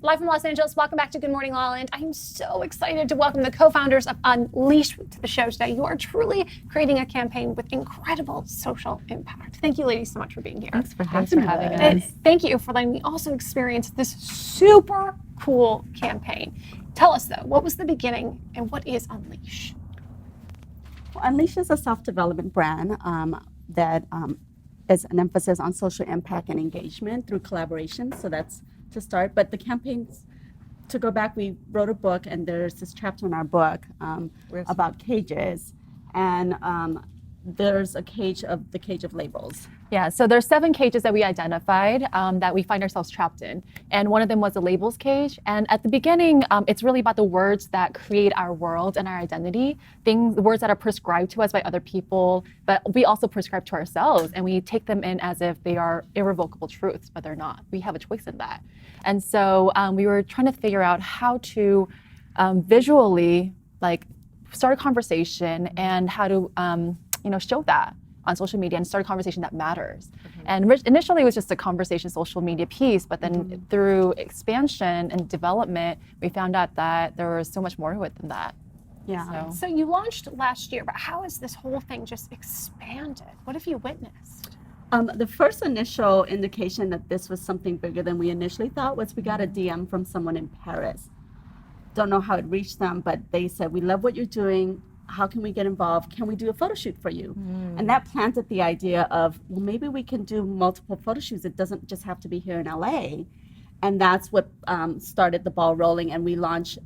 Live from Los Angeles. Welcome back to Good Morning LaLa. I am so excited to welcome the co-founders of Unleash to the show today. You are truly creating a campaign with incredible social impact. Thank you, ladies, so much for being here. Thanks for having us. And thank you for letting me also experience this super cool campaign. Tell us, though, what was the beginning and what is Unleash? Well, Unleash is a self-development brand that is an emphasis on social impact and engagement through collaboration. So that's to start. But the campaigns, to go back, we wrote a book, and there's this chapter in our book about cages. And there's a cage of labels. Yeah, so there's 7 cages that we identified that we find ourselves trapped in. And one of them was the labels cage. And at the beginning, it's really about the words that create our world and our identity, words that are prescribed to us by other people, but we also prescribe to ourselves, and we take them in as if they are irrevocable truths, but they're not. We have a choice in that. And so we were trying to figure out how to visually start a conversation and how to show that on social media and start a conversation that matters. And initially it was just a conversation social media piece, but then through expansion and development, we found out that there was so much more to it than that. Yeah. So you launched last year, but how has this whole thing just expanded? What have you witnessed? The first initial indication that this was something bigger than we initially thought was we got a DM from someone in Paris. Don't know how it reached them, but they said, "We love what you're doing. How can we get involved? Can we do a photo shoot for you?" And that planted the idea of, well, maybe we can do multiple photo shoots. It doesn't just have to be here in LA. And that's what started the ball rolling. And we launched,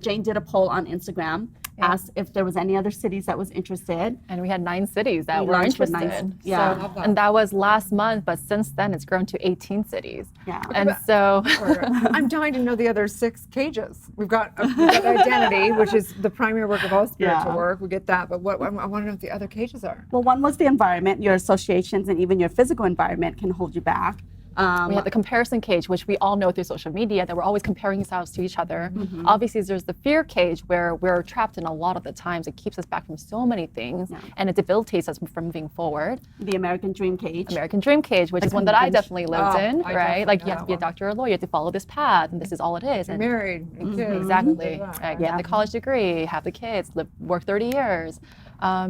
Jane did a poll on Instagram, asked if there was any other cities that was interested. And we had 9 cities that were interested. Yeah. So, and that was last month, but since then it's grown to 18 cities. Yeah. And so I'm dying to know the other 6 cages. We've got identity, which is the primary work of all spiritual work. We get that, but I want to know what the other cages are. Well, one was the environment. Your associations and even your physical environment can hold you back. We had the comparison cage, which we all know through social media that we're always comparing ourselves to each other. Obviously, there's the fear cage where we're trapped in a lot of the times. It keeps us back from so many things, and it debilitates us from moving forward. The American Dream cage. American Dream cage, which is one that I definitely lived in, I right? Like you have to be a doctor or a lawyer, you have to follow this path, and this is all it is. And Married, kids. exactly. Get the college degree, have the kids, work 30 years. How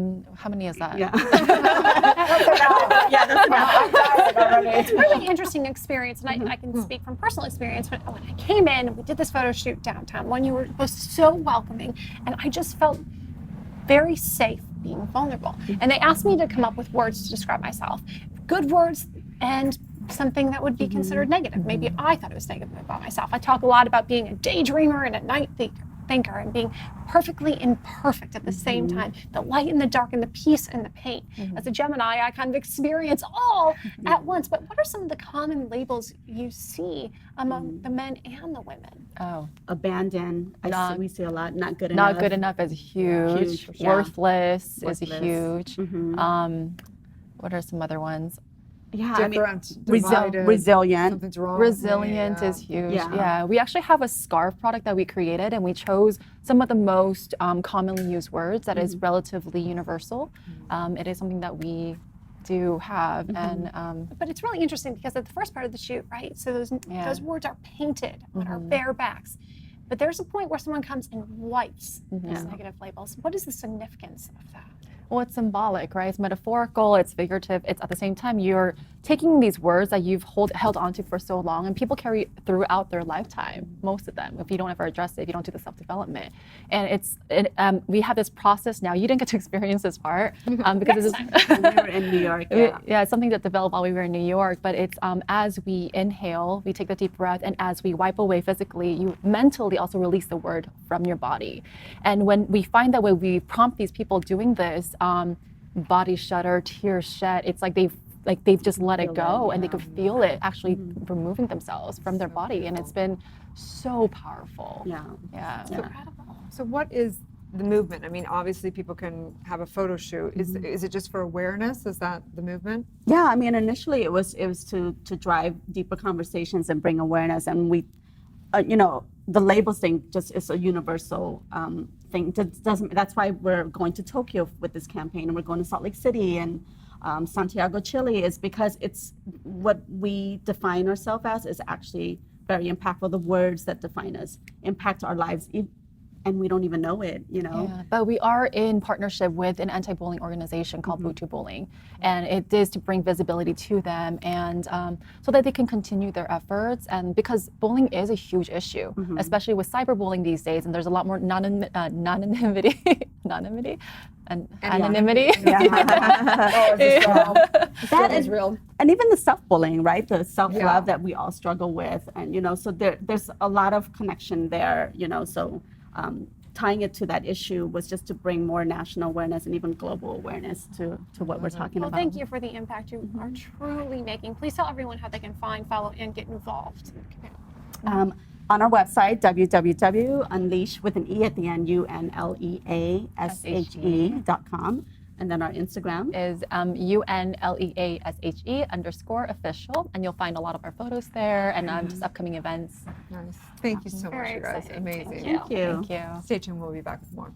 many is that? Yeah. It's a really interesting experience, and I can speak from personal experience. When I came in, we did this photo shoot downtown. One, you were both so welcoming, and I just felt very safe being vulnerable. And they asked me to come up with words to describe myself, good words and something that would be considered negative. Maybe I thought it was negative about myself. I talk a lot about being a daydreamer and a night thinker and being perfectly imperfect at the same time, the light and the dark and the peace and the pain. As a Gemini, I kind of experience all at once. But what are some of the common labels you see among the men and the women? Oh, Abandoned. We see a lot. Not good enough. not good enough is huge. Yeah. Worthless is huge. What are some other ones? Yeah, Different, resilient. Something's wrong. Resilient is huge. Yeah. We actually have a scarf product that we created, and we chose some of the most commonly used words that is relatively universal. It is something that we do have, and but it's really interesting because at the first part of the shoot, right? So those words are painted on our bare backs. But there's a point where someone comes and wipes those negative labels. What is the significance of that? Well, it's symbolic, right? It's metaphorical, it's figurative. It's at the same time, you're taking these words that you've held onto for so long, and people carry throughout their lifetime, most of them, if you don't ever address it, if you don't do the self-development. And we have this process now. You didn't get to experience this part because We were in New York. yeah, it's something that developed while we were in New York, but it's as we inhale, we take the deep breath, and as we wipe away physically, you mentally also release the word from your body. And when we find that when we prompt these people doing this, bodies shudder, tears shed, it's like they've just let it go, and they could feel it actually removing themselves from their body, and it's been so powerful. It's incredible. So what is the movement? I mean, obviously people can have a photo shoot. Is it just for awareness? Is that the movement? Yeah, I mean, initially it was to drive deeper conversations and bring awareness, and we, the labels thing just is a universal thing. That's why we're going to Tokyo with this campaign, and we're going to Salt Lake City and Santiago, Chile, is because it's what we define ourselves as is actually very impactful. The words that define us impact our lives, and we don't even know it, you know? Yeah, but we are in partnership with an anti-bullying organization called Butu Bullying, and it is to bring visibility to them and so that they can continue their efforts. And because bullying is a huge issue, especially with cyberbullying these days, and there's a lot more anonymity, and anonymity. That is real. And even the self-bullying, right? The self-love that we all struggle with, and you know, so there's a lot of connection there, you know. So tying it to that issue was just to bring more national awareness and even global awareness to what we're talking Well, about. thank you for the impact you are truly making. Please tell everyone how they can find, follow, and get involved. On our website, www.unleash with an E at the end, UNLEASHE.com. And then our Instagram is UNLEASHE_official, and you'll find a lot of our photos there and just upcoming events. Nice. Thank you so much, Very you guys. exciting. Amazing. Thank you. Thank you. Stay tuned. We'll be back with more.